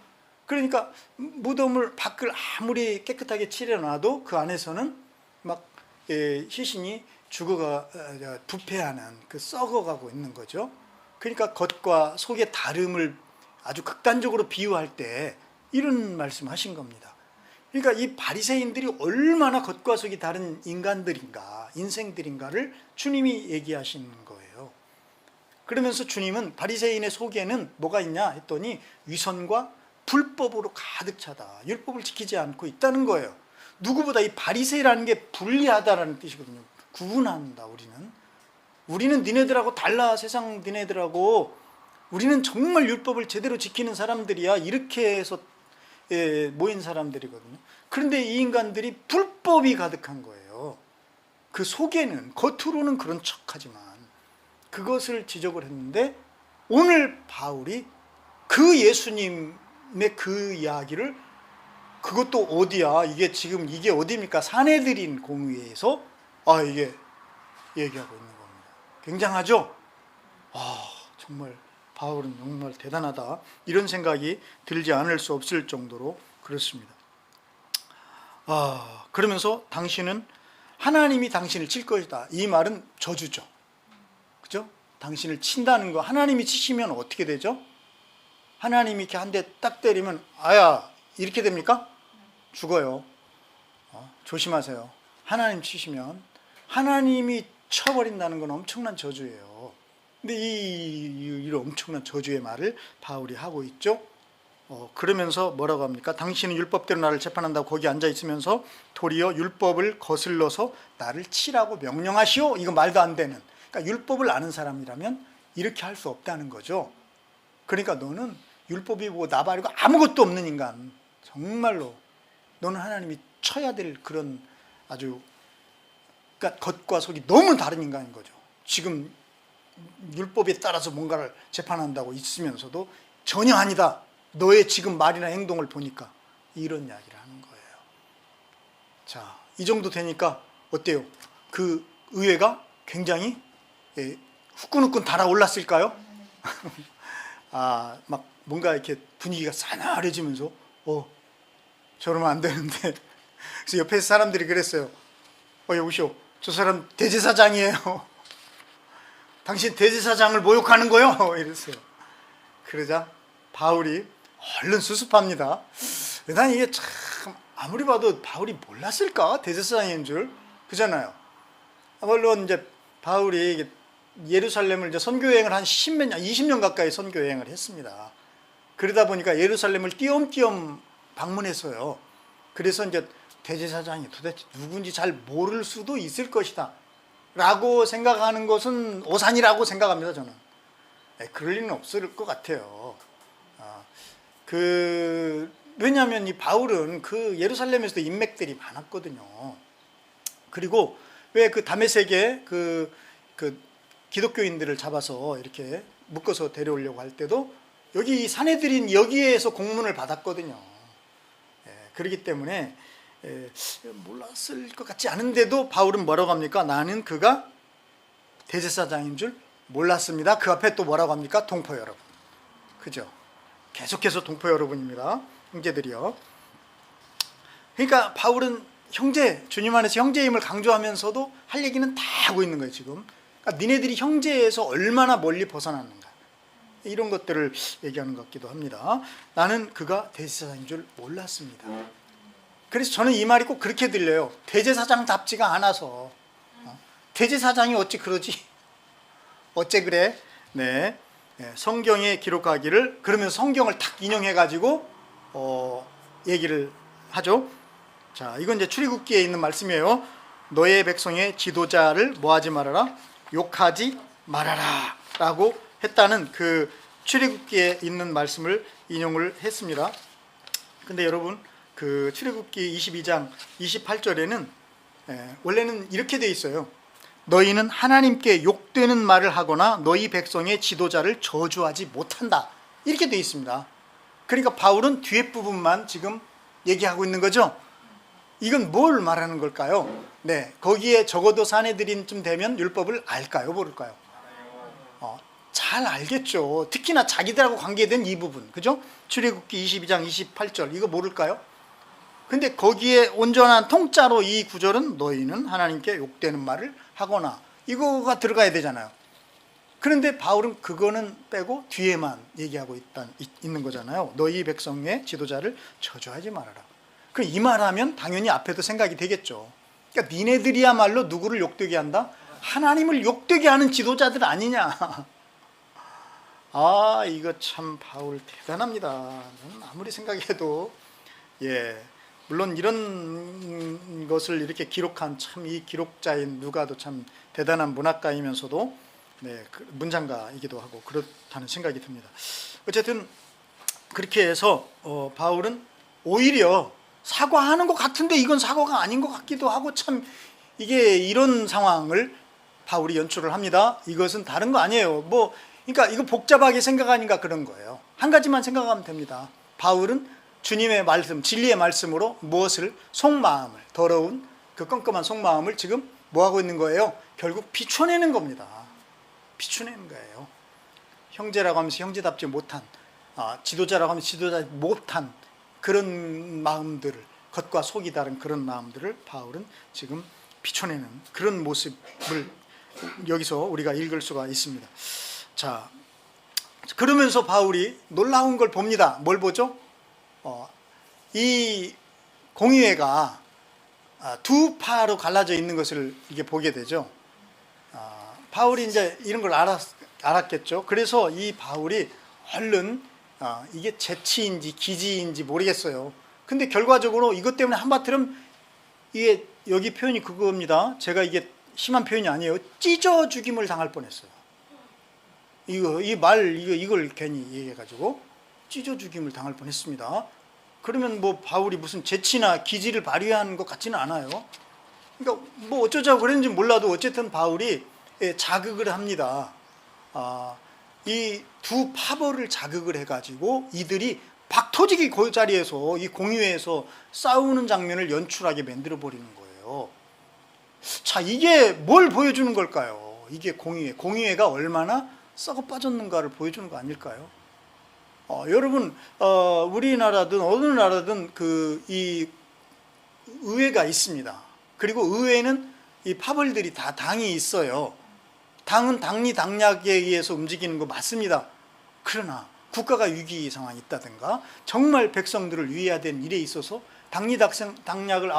Speaker 1: 그러니까 무덤을 밖을 아무리 깨끗하게 칠해놔도 그 안에서는 막 시신이 부패하는 그 썩어가고 있는 거죠. 그러니까 겉과 속의 다름을 아주 극단적으로 비유할 때 이런 말씀하신 겁니다. 그러니까 이 바리새인들이 얼마나 겉과 속이 다른 인생들인가를 주님이 얘기하시는 거예요. 그러면서 주님은 바리새인의 속에는 뭐가 있냐 했더니 위선과 불법으로 가득 차다. 율법을 지키지 않고 있다는 거예요. 누구보다 이 바리새라는 게 불리하다라는 뜻이거든요. 구분한다. 우리는 니네들하고 달라. 세상 니네들하고 우리는 정말 율법을 제대로 지키는 사람들이야. 이렇게 해서 모인 사람들이거든요. 그런데 이 인간들이 불법이 가득한 거예요. 그 속에는 겉으로는 그런 척하지만 그것을 지적을 했는데 오늘 바울이 그 예수님의 그 이야기를, 그것도 어디야? 이게 지금 이게 어디입니까? 산헤드린 공회에서 이게 얘기하고 있는 겁니다. 굉장하죠? 정말 바울은 정말 대단하다, 이런 생각이 들지 않을 수 없을 정도로 그렇습니다. 그러면서 당신은 하나님이 당신을 칠 것이다, 이 말은 저주죠. 그죠? 당신을 친다는 거, 하나님이 치시면 어떻게 되죠? 하나님이 이렇게 한 대 딱 때리면 아야 이렇게 됩니까? 죽어요. 조심하세요. 하나님 치시면 하나님이 쳐버린다는 건 엄청난 저주예요. 근데 이 엄청난 저주의 말을 바울이 하고 있죠. 그러면서 뭐라고 합니까? 당신은 율법대로 나를 재판한다고 거기 앉아 있으면서 도리어 율법을 거슬러서 나를 치라고 명령하시오. 이거 말도 안 되는. 그러니까 율법을 아는 사람이라면 이렇게 할 수 없다는 거죠. 그러니까 너는 율법이 뭐 나발이고 아무것도 없는 인간, 정말로 너는 하나님이 쳐야 될 그런 아주, 그러니까 겉과 속이 너무 다른 인간인 거죠. 지금 율법에 따라서 뭔가를 재판한다고 있으면서도 전혀 아니다, 너의 지금 말이나 행동을 보니까, 이런 이야기를 하는 거예요. 자, 이 정도 되니까 어때요? 그 의회가 굉장히 후끈후끈 달아올랐을까요? 막 뭔가 이렇게 분위기가 싸늘해지면서 저러면 안 되는데. 그래서 옆에 사람들이 그랬어요. 여보시오, 저 사람 대제사장이에요. 당신 대제사장을 모욕하는 거요? 이랬어요. 그러자 바울이 얼른 수습합니다. 난 이게 참, 아무리 봐도 바울이 몰랐을까? 대제사장인 줄. 그잖아요. 물론 이제 바울이 예루살렘을 이제 선교여행을 한 10몇 년, 20년 가까이 선교여행을 했습니다. 그러다 보니까 예루살렘을 띄엄띄엄 방문했어요. 그래서 이제 대제사장이 도대체 누군지 잘 모를 수도 있을 것이다 라고 생각하는 것은 오산이라고 생각합니다, 저는. 그럴 리는 없을 것 같아요. 왜냐하면 이 바울은 그 예루살렘에서도 인맥들이 많았거든요. 그리고 왜 그 다메섹에 그 기독교인들을 잡아서 이렇게 묶어서 데려오려고 할 때도 여기 산헤드린 여기에서 공문을 받았거든요. 그렇기 때문에 몰랐을 것 같지 않은데도 바울은 뭐라고 합니까? 나는 그가 대제사장인 줄 몰랐습니다. 그 앞에 또 뭐라고 합니까? 동포 여러분. 그죠? 계속해서 동포 여러분입니다. 형제들이요. 그러니까 바울은 형제, 주님 안에서 형제임을 강조하면서도 할 얘기는 다 하고 있는 거예요, 지금. 그러니까 니네들이 형제에서 얼마나 멀리 벗어났는가, 이런 것들을 얘기하는 것 같기도 합니다. 나는 그가 대제사장인 줄 몰랐습니다. 그래서 저는 이 말이 꼭 그렇게 들려요. 대제사장답지가 않아서. 대제사장이 어찌 그러지? 어째 그래? 네. 성경에 기록하기를, 그러면서 성경을 탁 인용해가지고 얘기를 하죠. 자, 이건 이제 출애굽기에 있는 말씀이에요. 너의 백성의 지도자를 뭐하지 말아라? 욕하지 말아라 라고 했다는 그 출애굽기에 있는 말씀을 인용을 했습니다. 근데 여러분, 그 출애굽기 22장 28절에는 원래는 이렇게 돼 있어요. 너희는 하나님께 욕되는 말을 하거나 너희 백성의 지도자를 저주하지 못한다, 이렇게 돼 있습니다. 그러니까 바울은 뒤에 부분만 지금 얘기하고 있는 거죠. 이건 뭘 말하는 걸까요? 네, 거기에 적어도 산헤드린쯤 되면 율법을 알까요, 모를까요? 잘 알겠죠. 특히나 자기들하고 관계된 이 부분, 그죠? 출애굽기 22장 28절, 이거 모를까요? 근데 거기에 온전한 통짜로 이 구절은 너희는 하나님께 욕되는 말을 하거나, 이거가 들어가야 되잖아요. 그런데 바울은 그거는 빼고 뒤에만 얘기하고 있는 거잖아요. 너희 백성의 지도자를 저주하지 말아라. 그럼 이 말하면 당연히 앞에도 생각이 되겠죠. 그러니까 니네들이야말로 누구를 욕되게 한다? 하나님을 욕되게 하는 지도자들 아니냐. 이거 참 바울 대단합니다. 저는 아무리 생각해도, 물론 이런 것을 이렇게 기록한 참 이 기록자인 누가도 참 대단한 문학가이면서도 문장가이기도 하고 그렇다는 생각이 듭니다. 어쨌든 그렇게 해서 바울은 오히려 사과하는 것 같은데 이건 사과가 아닌 것 같기도 하고, 참 이게 이런 상황을 바울이 연출을 합니다. 이것은 다른 거 아니에요. 그러니까 이거 복잡하게 생각하니까 그런 거예요. 한 가지만 생각하면 됩니다. 바울은 주님의 말씀, 진리의 말씀으로 무엇을? 속마음을, 더러운 그 껌껌한 속마음을 지금 뭐하고 있는 거예요? 결국 비춰내는 겁니다. 비춰내는 거예요. 형제라고 하면서 형제답지 못한, 지도자라고 하면 지도자답지 못한 그런 마음들을, 겉과 속이 다른 그런 마음들을 바울은 지금 비춰내는 그런 모습을 여기서 우리가 읽을 수가 있습니다. 자, 그러면서 바울이 놀라운 걸 봅니다. 뭘 보죠? 이 공의회가 두 파로 갈라져 있는 것을 이게 보게 되죠. 바울이 이제 이런 걸 알았겠죠. 그래서 이 바울이 얼른 이게 재치인지 기지인지 모르겠어요. 근데 결과적으로 이것 때문에 한마디로 이게 여기 표현이 그겁니다. 제가 이게 심한 표현이 아니에요. 찢어 죽임을 당할 뻔했어요. 이걸 괜히 얘기해가지고 찢어 죽임을 당할 뻔했습니다. 그러면 뭐 바울이 무슨 재치나 기지를 발휘하는 것 같지는 않아요. 그러니까 뭐 어쩌자고 그랬는지 몰라도 어쨌든 바울이 자극을 합니다. 이 두 파벌을 자극을 해가지고 이들이 박터지기 그 자리에서 이 공의회에서 싸우는 장면을 연출하게 만들어 버리는 거예요. 자, 이게 뭘 보여주는 걸까요? 이게 공의회가 얼마나 썩어 빠졌는가를 보여주는 거 아닐까요? 여러분, 우리나라든 어느 나라든 이 의회가 있습니다. 그리고 의회는 이 파벌들이 다 당이 있어요. 당은 당리 당략에 의해서 움직이는 거 맞습니다. 그러나 국가가 위기 상황이 있다든가 정말 백성들을 위해야 되는 일에 있어서 당리 당략을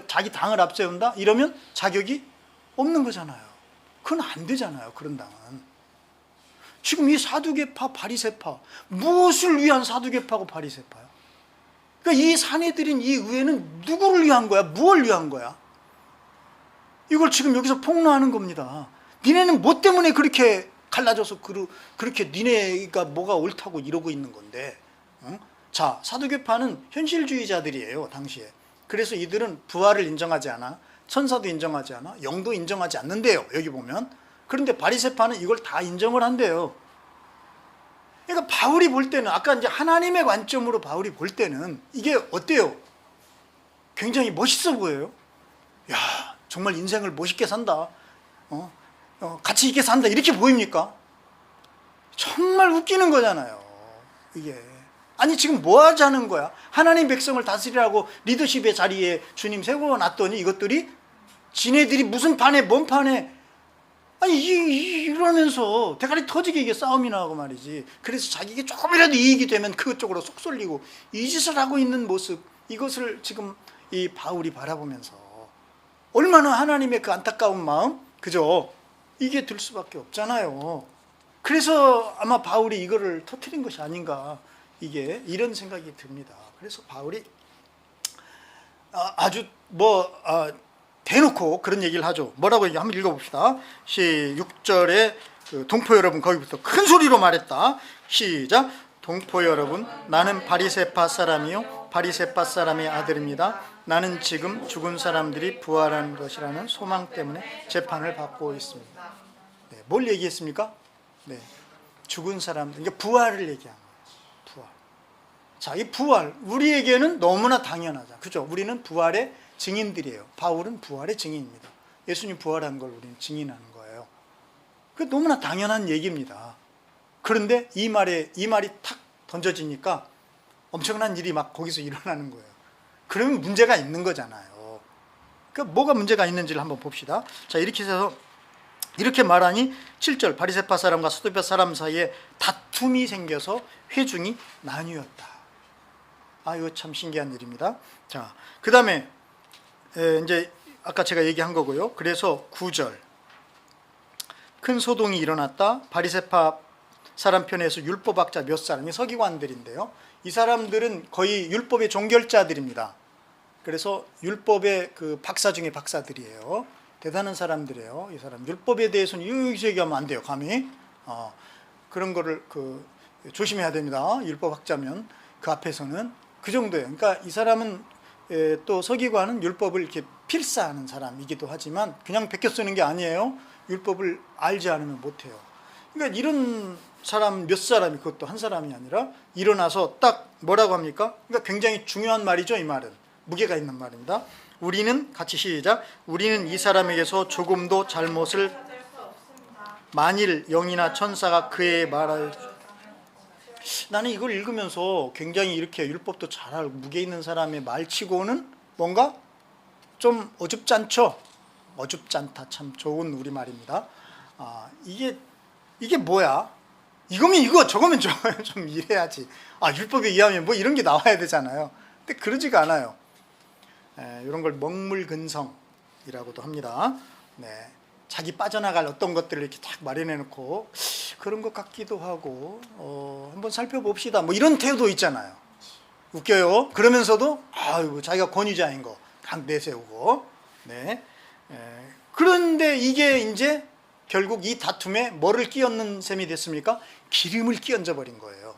Speaker 1: 자기 당을 앞세운다? 이러면 자격이 없는 거잖아요. 그건 안 되잖아요. 그런 당은. 지금 이 사두개파, 바리새파, 무엇을 위한 사두개파고 바리새파야? 그러니까 이 사내들인 이 의회는 누구를 위한 거야? 무엇을 위한 거야? 이걸 지금 여기서 폭로하는 겁니다. 니네는 뭐 때문에 그렇게 갈라져서 그렇게 니네가 뭐가 옳다고 이러고 있는 건데. 응? 자, 사두개파는 현실주의자들이에요, 당시에. 그래서 이들은 부활을 인정하지 않아, 천사도 인정하지 않아, 영도 인정하지 않는데요, 여기 보면. 그런데 바리새파는 이걸 다 인정을 한대요. 그러니까 바울이 볼 때는, 아까 이제 하나님의 관점으로 바울이 볼 때는 이게 어때요? 굉장히 멋있어 보여요. 야, 정말 인생을 멋있게 산다. 가치 있게 산다. 이렇게 보입니까? 정말 웃기는 거잖아요. 이게. 아니, 지금 뭐 하자는 거야? 하나님 백성을 다스리라고 리더십의 자리에 주님 세워놨더니 이것들이 지네들이 무슨 판에 뭔 판에, 아니 이러면서 대가리 터지게 이게 싸움이 나고 말이지. 그래서 자기에게 조금이라도 이익이 되면 그쪽으로 속 쏠리고 이 짓을 하고 있는 모습, 이것을 지금 이 바울이 바라보면서 얼마나 하나님의 그 안타까운 마음, 그죠? 이게 들 수밖에 없잖아요. 그래서 아마 바울이 이거를 터뜨린 것이 아닌가, 이게 이런 생각이 듭니다. 그래서 바울이 아주 대놓고 그런 얘기를 하죠. 뭐라고 얘기 한번 읽어봅시다. 6절에 동포 여러분, 거기부터 큰 소리로 말했다. 시작. 동포 여러분, 나는 바리새파 사람이요 바리새파 사람의 아들입니다. 나는 지금 죽은 사람들이 부활하는 것이라는 소망 때문에 재판을 받고 있습니다. 네, 뭘 얘기했습니까? 네, 죽은 사람들, 그러니까 부활을 얘기한 거예요. 부활. 자, 이 부활, 우리에게는 너무나 당연하죠. 그죠? 우리는 부활의 증인들이에요. 바울은 부활의 증인입니다. 예수님 부활한 걸 우리는 증인하는 거예요. 그 너무나 당연한 얘기입니다. 그런데 이 말이 탁 던져지니까 엄청난 일이 막 거기서 일어나는 거예요. 그러면 문제가 있는 거잖아요. 그러니까 뭐가 문제가 있는지를 한번 봅시다. 자, 이렇게 해서 이렇게 말하니 7절, 바리새파 사람과 사두개파 사람 사이에 다툼이 생겨서 회중이 나뉘었다. 이거 참 신기한 일입니다. 자, 그 다음에 이제 아까 제가 얘기한 거고요. 그래서 9절, 큰 소동이 일어났다. 바리새파 사람 편에서 율법학자 몇 사람이, 서기관들인데요, 이 사람들은 거의 율법의 종결자들입니다. 그래서 율법의 그 박사 중에 박사들이에요. 대단한 사람들이에요. 이 사람 율법에 대해서는 여기서 얘기하면 안 돼요, 감히. 그런 거를 조심해야 됩니다. 율법학자면 그 앞에서는 그 정도예요. 그러니까 이 사람은 또 서기관은 율법을 이렇게 필사하는 사람이기도 하지만 그냥 베껴 쓰는 게 아니에요. 율법을 알지 않으면 못해요. 그러니까 이런 사람 몇 사람이, 그것도 한 사람이 아니라 일어나서 딱 뭐라고 합니까? 그러니까 굉장히 중요한 말이죠. 이 말은 무게가 있는 말입니다. 우리는, 같이 시작, 우리는 이 사람에게서 조금도 잘못을, 만일 영이나 천사가 그의 말을, 나는 이걸 읽으면서 굉장히 이렇게 율법도 잘 알고 무게 있는 사람의 말치고는 뭔가 좀 어줍잖죠. 어줍잖다, 참 좋은 우리말입니다. 이게 뭐야? 이거면 이거, 저거면 저거, 좀 이래야지. 율법에 의하면 뭐 이런 게 나와야 되잖아요. 근데 그러지가 않아요. 이런 걸 먹물근성이라고도 합니다. 네, 자기 빠져나갈 어떤 것들을 이렇게 딱 마련해 놓고 그런 것 같기도 하고 한번 살펴봅시다, 뭐 이런 태도도 있잖아요. 웃겨요. 그러면서도 자기가 권위자인 거 딱 내세우고. 네. 그런데 이게 이제 결국 이 다툼에 뭐를 끼얹는 셈이 됐습니까? 기름을 끼얹어 버린 거예요.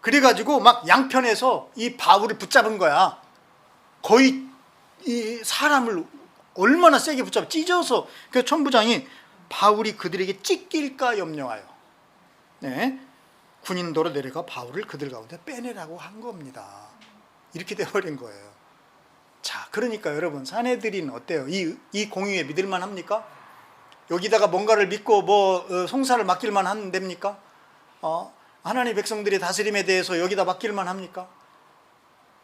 Speaker 1: 그래가지고 막 양편에서 이 바울을 붙잡은 거야. 거의 이 사람을 얼마나 세게 붙잡아 찢어서. 그 천부장이 바울이 그들에게 찢길까 염려하여, 네, 군인도로 내려가 바울을 그들 가운데 빼내라고 한 겁니다. 이렇게 돼버린 거예요. 자, 그러니까 여러분, 사내들인 어때요? 이 공의에 믿을만 합니까? 여기다가 뭔가를 믿고 송사를 맡길만 한 됩니까? 하나님의 백성들의 다스림에 대해서 여기다 맡길만 합니까?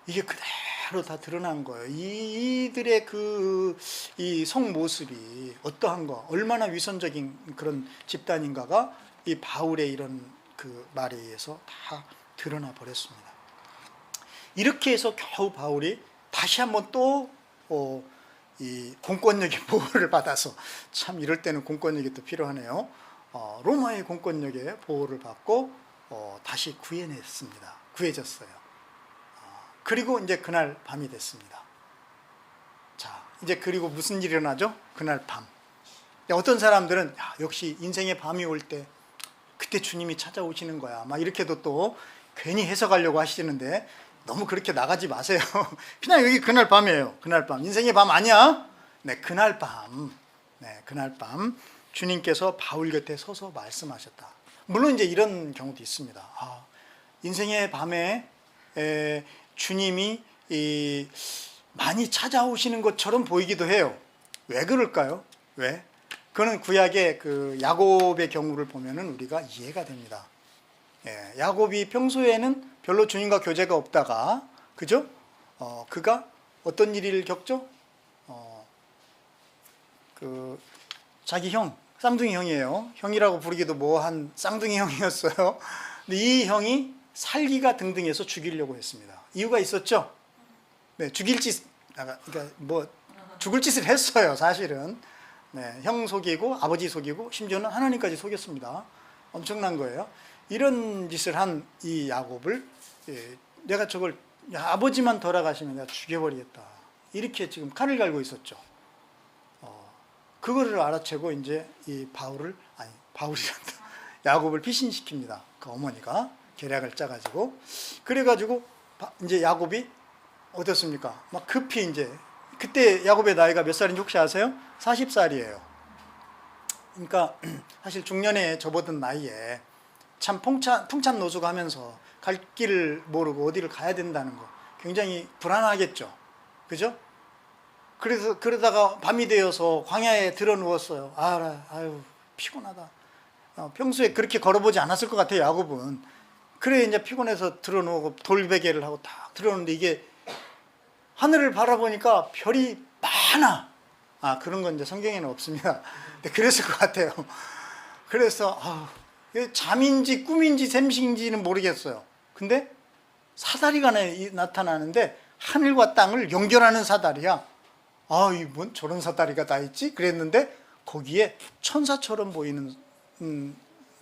Speaker 1: 이게 그대로 다 드러난 거예요. 이들의 이 속모습이 어떠한가, 얼마나 위선적인 그런 집단인가가 이 바울의 이런 그 말에 의해서 다 드러나 버렸습니다. 이렇게 해서 겨우 바울이 다시 한번 또 이 공권력의 보호를 받아서, 참 이럴 때는 공권력이 또 필요하네요. 로마의 공권력의 보호를 받고 다시 구해졌어요. 그리고 이제 그날 밤이 됐습니다. 자, 이제 그리고 무슨 일이 일어나죠? 그날 밤. 어떤 사람들은 역시 인생의 밤이 올 때 그때 주님이 찾아오시는 거야, 막 이렇게도 또 괜히 해석하려고 하시는데 너무 그렇게 나가지 마세요. 그냥 여기 그날 밤이에요. 그날 밤. 인생의 밤 아니야. 네, 그날 밤. 네, 그날 밤 주님께서 바울 곁에 서서 말씀하셨다. 물론 이제 이런 경우도 있습니다. 인생의 밤에 주님이 많이 찾아오시는 것처럼 보이기도 해요. 왜 그럴까요? 왜? 그거는 구약의 그 야곱의 경우를 보면은 우리가 이해가 됩니다. 야곱이 평소에는 별로 주님과 교제가 없다가, 그죠? 그가 어떤 일을 겪죠? 자기 형, 쌍둥이 형이에요. 형이라고 부르기도 뭐한 쌍둥이 형이었어요. 근데 이 형이 살기가 등등해서 죽이려고 했습니다. 이유가 있었죠? 네, 죽을 짓을 했어요, 사실은. 네, 형 속이고 아버지 속이고 심지어는 하나님까지 속였습니다. 엄청난 거예요. 이런 짓을 한 이 야곱을 내가 저걸, 아버지만 돌아가시면 내가 죽여버리겠다, 이렇게 지금 칼을 갈고 있었죠. 그거를 알아채고 이제 이 바울이란다. 야곱을 피신시킵니다. 그 어머니가 계략을 짜가지고. 그래가지고 이제 야곱이 어떻습니까? 막 급히 이제, 그때 야곱의 나이가 몇 살인지 혹시 아세요? 40살이에요. 그러니까 사실 중년에 접어든 나이에 참 풍찬노숙 하면서 갈 길을 모르고 어디를 가야 된다는 거 굉장히 불안하겠죠. 그죠? 그래서 그러다가 밤이 되어서 광야에 들어 누웠어요. 아유 피곤하다. 평소에 그렇게 걸어보지 않았을 것 같아요, 야곱은. 그래 이제 피곤해서 들어 누우고 돌베개를 하고 딱 들어오는데 이게 하늘을 바라보니까 별이 많아. 그런 건 이제 성경에는 없습니다. 근데 그랬을 것 같아요. 그래서 잠인지 꿈인지 샘신지는 모르겠어요. 근데 사다리가 나타나는데 하늘과 땅을 연결하는 사다리야. 뭔 저런 사다리가 다 있지? 그랬는데 거기에 천사처럼 보이는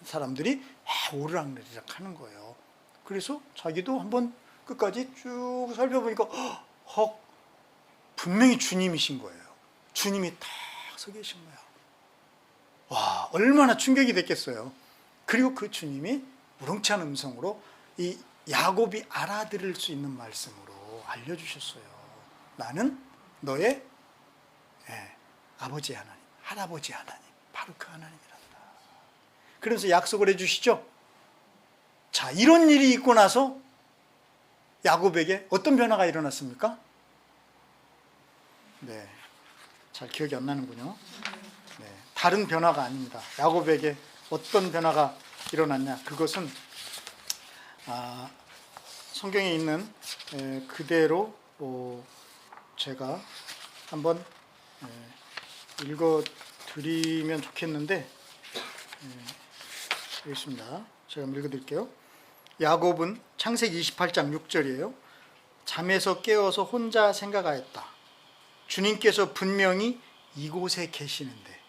Speaker 1: 사람들이 오르락내리락 하는 거예요. 그래서 자기도 한번 끝까지 쭉 살펴보니까 분명히 주님이신 거예요. 주님이 딱 서 계신 거야. 와, 얼마나 충격이 됐겠어요. 그리고 그 주님이 우렁찬 음성으로 이 야곱이 알아들을 수 있는 말씀으로 알려주셨어요. 나는 너의 아버지 하나님, 할아버지 하나님, 바로 그 하나님이란다. 그러면서 약속을 해주시죠. 자, 이런 일이 있고 나서 야곱에게 어떤 변화가 일어났습니까? 네, 잘 기억이 안 나는군요. 네, 다른 변화가 아닙니다. 야곱에게 어떤 변화가 일어났냐? 그것은 성경에 있는 그대로 제가 한번 읽어드리면 좋겠는데, 여기 있습니다. 제가 한번 읽어드릴게요. 야곱은 창세기 28장 6절이에요. 잠에서 깨어서 혼자 생각하였다. 주님께서 분명히 이곳에 계시는데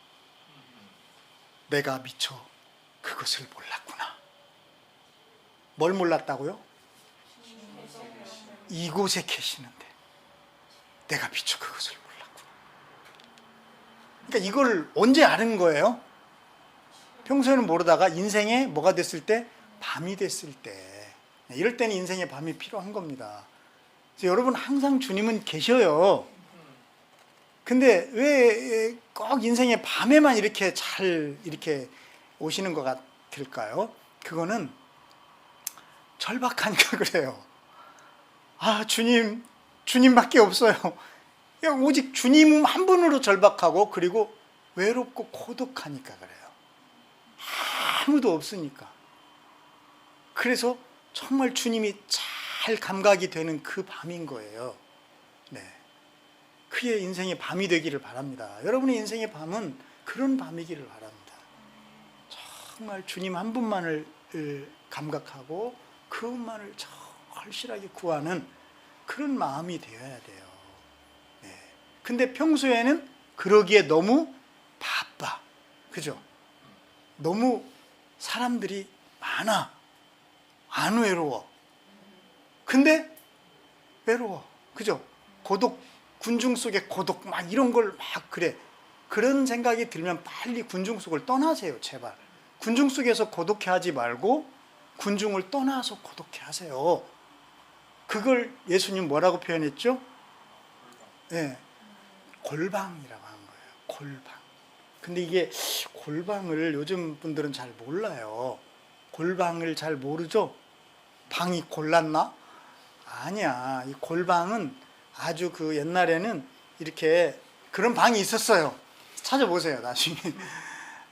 Speaker 1: 내가 미처 그것을 몰랐구나. 뭘 몰랐다고요? 이곳에 계시는데 내가 미처 그것을 몰랐구나. 그러니까 이걸 언제 아는 거예요? 평소에는 모르다가 인생에 뭐가 됐을 때? 밤이 됐을 때. 이럴 때는 인생에 밤이 필요한 겁니다. 그래서 여러분, 항상 주님은 계셔요. 근데 왜 꼭 인생의 밤에만 이렇게 잘 이렇게 오시는 것 같을까요? 그거는 절박하니까 그래요. 주님밖에 없어요. 그냥 오직 주님 한 분으로 절박하고, 그리고 외롭고 고독하니까 그래요. 아무도 없으니까. 그래서 정말 주님이 잘 감각이 되는 그 밤인 거예요. 네, 그의 인생의 밤이 되기를 바랍니다. 여러분의 인생의 밤은 그런 밤이기를 바랍니다. 정말 주님 한 분만을 감각하고 그분만을 절실하게 구하는 그런 마음이 되어야 돼요. 네. 근데 평소에는 그러기에 너무 바빠. 그죠? 너무 사람들이 많아. 안 외로워. 근데 외로워. 그죠? 고독, 군중 속의 고독, 막 이런 걸 막 그래. 그런 생각이 들면 빨리 군중 속을 떠나세요, 제발. 군중 속에서 고독해 하지 말고 군중을 떠나서 고독해 하세요. 그걸 예수님 뭐라고 표현했죠? 네, 골방이라고 한 거예요. 골방. 근데 이게 골방을 요즘 분들은 잘 몰라요. 골방을 잘 모르죠? 방이 골랐나? 아니야. 이 골방은 아주 그 옛날에는 이렇게 그런 방이 있었어요. 찾아보세요, 나중에.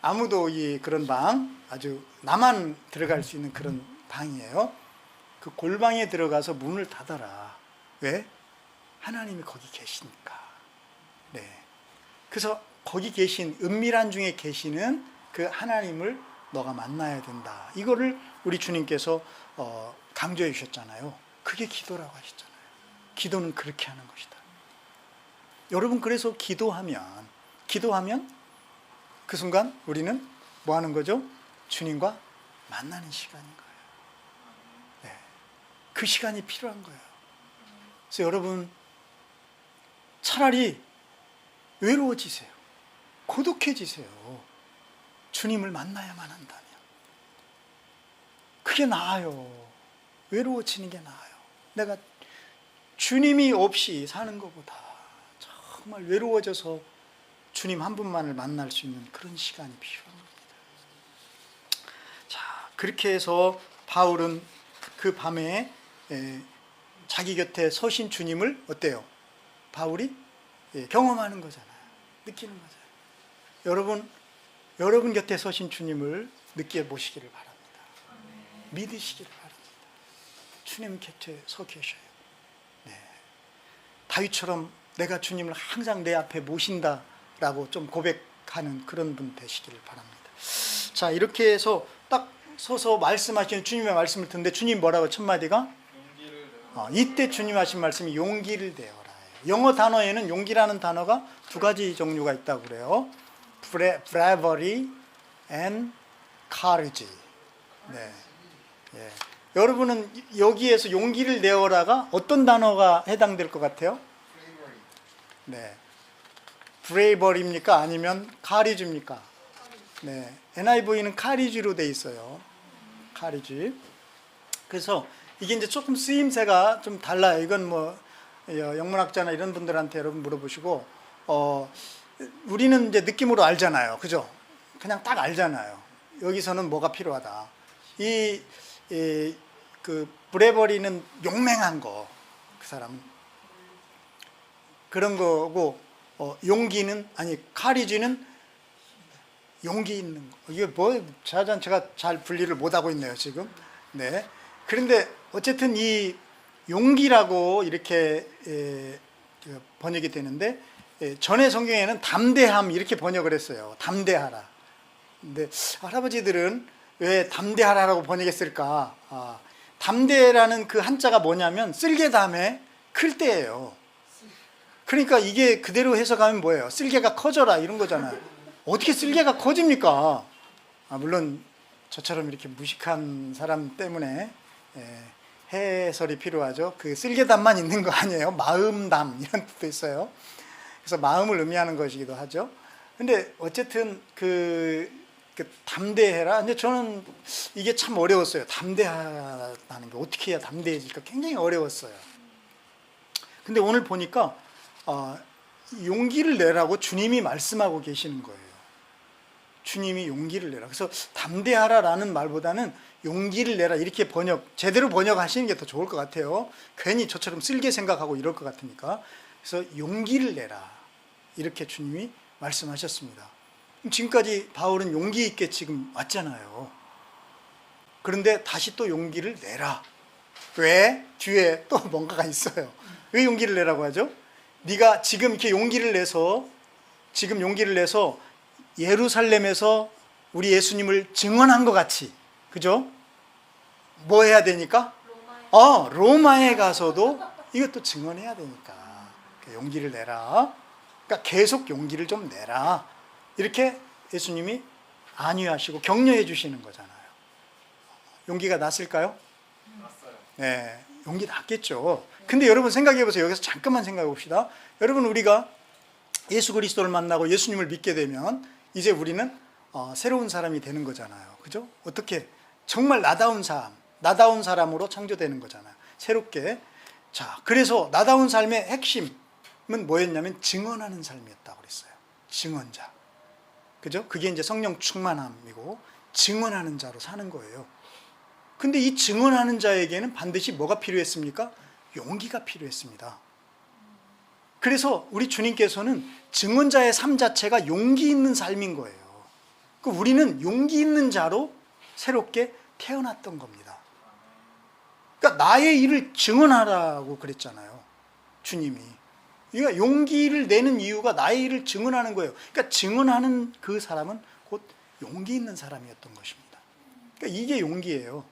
Speaker 1: 아무도 그런 방, 아주 나만 들어갈 수 있는 그런 방이에요. 그 골방에 들어가서 문을 닫아라. 왜? 하나님이 거기 계시니까. 네. 그래서 거기 계신, 은밀한 중에 계시는 그 하나님을 너가 만나야 된다. 이거를 우리 주님께서 강조해 주셨잖아요. 그게 기도라고 하셨잖아요. 기도는 그렇게 하는 것이다. 여러분, 그래서 기도하면 그 순간 우리는 뭐 하는 거죠? 주님과 만나는 시간인 거예요. 네. 그 시간이 필요한 거예요. 그래서 여러분, 차라리 외로워지세요. 고독해지세요. 주님을 만나야만 한다면. 그게 나아요. 외로워지는 게 나아요. 내가 주님이 없이 사는 것보다 정말 외로워져서 주님 한 분만을 만날 수 있는 그런 시간이 필요한 겁니다. 자, 그렇게 해서 바울은 그 밤에 자기 곁에 서신 주님을 어때요? 바울이 경험하는 거잖아요. 느끼는 거잖아요. 여러분 곁에 서신 주님을 느껴보시기를 바랍니다. 믿으시기를 바랍니다. 주님 곁에 서 계셔요. 네. 다윗처럼 내가 주님을 항상 내 앞에 모신다라고 좀 고백하는 그런 분 되시기를 바랍니다. 자, 이렇게 해서 딱 서서 말씀하시는 주님의 말씀을 듣는데 주님 뭐라고 첫 마디가? 이때 주님 하신 말씀이 용기를 내어라. 영어 단어에는 용기라는 단어가 두 가지 종류가 있다고 그래요. bravery and courage. 네. 예. 여러분은 여기에서 용기를 내어라가 어떤 단어가 해당될 것 같아요? 네. bravery입니까? 아니면 courage입니까? 네. NIV는 courage로 돼 있어요. courage. 그래서 이게 이제 조금 쓰임새가 좀 달라요. 이건 뭐 영문학자나 이런 분들한테 여러분 물어보시고, 우리는 이제 느낌으로 알잖아요. 그죠? 그냥 딱 알잖아요. 여기서는 뭐가 필요하다. 그 브레버리는 용맹한 거, 그 사람은 그런 거고, 용기는 카리지는 용기 있는 거. 이게 뭐 제가 잘 분리를 못 하고 있네요 지금. 네. 그런데 어쨌든 이 용기라고 이렇게 번역이 되는데, 전에 성경에는 담대함 이렇게 번역을 했어요. 담대하라. 근데 할아버지들은 왜 담대하라라고 번역했을까? 담대라는 그 한자가 뭐냐면 쓸개 다음에 클 때예요. 그러니까 이게 그대로 해석하면 뭐예요? 쓸개가 커져라 이런 거잖아요. 어떻게 쓸개가 커집니까? 물론 저처럼 이렇게 무식한 사람 때문에 해설이 필요하죠. 그 쓸개담만 있는 거 아니에요. 마음담 이런 뜻도 있어요. 그래서 마음을 의미하는 것이기도 하죠. 근데 어쨌든 그 담대해라. 근데 저는 이게 참 어려웠어요. 담대하다는 게 어떻게 해야 담대해질까 굉장히 어려웠어요. 근데 오늘 보니까 용기를 내라고 주님이 말씀하고 계시는 거예요. 주님이 용기를 내라. 그래서 담대하라라는 말보다는 용기를 내라 이렇게 제대로 번역하시는 게 더 좋을 것 같아요. 괜히 저처럼 쓸게 생각하고 이럴 것 같으니까. 그래서 용기를 내라 이렇게 주님이 말씀하셨습니다. 지금까지 바울은 용기 있게 지금 왔잖아요. 그런데 다시 또 용기를 내라. 왜? 뒤에 또 뭔가가 있어요. 왜 용기를 내라고 하죠? 네가 지금 이렇게 용기를 내서 예루살렘에서 우리 예수님을 증언한 것 같이, 그죠? 뭐 해야 되니까? 로마에 가서도 이것도 증언해야 되니까 용기를 내라. 그러니까 계속 용기를 좀 내라. 이렇게 예수님이 안위하시고 격려해 주시는 거잖아요. 용기가 났을까요? 났어요. 네, 용기 났겠죠. 근데 여러분 생각해 보세요. 여기서 잠깐만 생각해 봅시다. 여러분, 우리가 예수 그리스도를 만나고 예수님을 믿게 되면 이제 우리는 새로운 사람이 되는 거잖아요. 그죠? 어떻게? 정말 나다운 사람으로 창조되는 거잖아요. 새롭게. 자, 그래서 나다운 삶의 핵심은 뭐였냐면 증언하는 삶이었다고 그랬어요. 증언자. 그죠? 그게 이제 성령 충만함이고 증언하는 자로 사는 거예요. 근데 이 증언하는 자에게는 반드시 뭐가 필요했습니까? 용기가 필요했습니다. 그래서 우리 주님께서는 증언자의 삶 자체가 용기 있는 삶인 거예요. 우리는 용기 있는 자로 새롭게 태어났던 겁니다. 그러니까 나의 일을 증언하라고 그랬잖아요. 주님이. 그러니까 용기를 내는 이유가 나의 일을 증언하는 거예요. 그러니까 증언하는 그 사람은 곧 용기 있는 사람이었던 것입니다. 그러니까 이게 용기예요.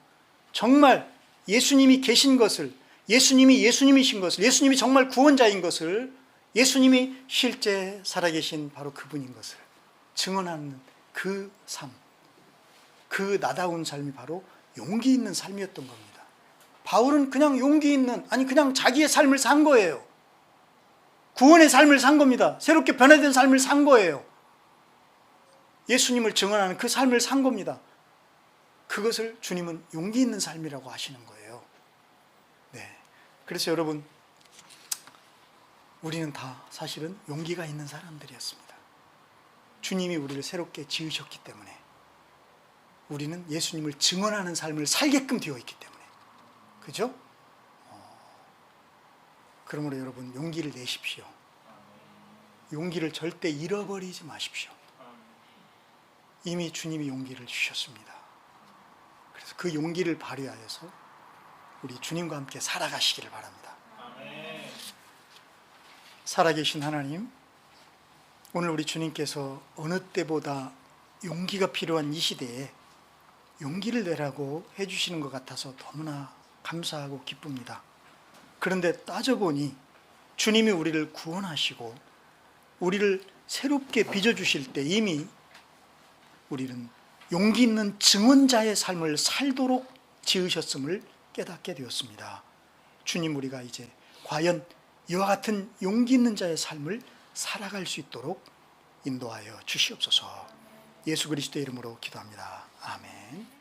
Speaker 1: 정말 예수님이 계신 것을, 예수님이 예수님이신 것을, 예수님이 정말 구원자인 것을, 예수님이 실제 살아계신 바로 그분인 것을 증언하는 그 삶, 그 나다운 삶이 바로 용기 있는 삶이었던 겁니다. 바울은 그냥 용기 있는, 그냥 자기의 삶을 산 거예요. 구원의 삶을 산 겁니다. 새롭게 변화된 삶을 산 거예요. 예수님을 증언하는 그 삶을 산 겁니다. 그것을 주님은 용기 있는 삶이라고 하시는 거예요. 네. 그래서 여러분, 우리는 다 사실은 용기가 있는 사람들이었습니다. 주님이 우리를 새롭게 지으셨기 때문에, 우리는 예수님을 증언하는 삶을 살게끔 되어 있기 때문에, 그죠? 그러므로 여러분, 용기를 내십시오. 용기를 절대 잃어버리지 마십시오. 이미 주님이 용기를 주셨습니다. 그래서 그 용기를 발휘하여서 우리 주님과 함께 살아가시기를 바랍니다. 살아계신 하나님, 오늘 우리 주님께서 어느 때보다 용기가 필요한 이 시대에 용기를 내라고 해주시는 것 같아서 너무나 감사하고 기쁩니다. 그런데 따져보니 주님이 우리를 구원하시고 우리를 새롭게 빚어주실 때 이미 우리는 용기 있는 증언자의 삶을 살도록 지으셨음을 깨닫게 되었습니다. 주님, 우리가 이제 과연 이와 같은 용기 있는 자의 삶을 살아갈 수 있도록 인도하여 주시옵소서. 예수 그리스도의 이름으로 기도합니다. 아멘.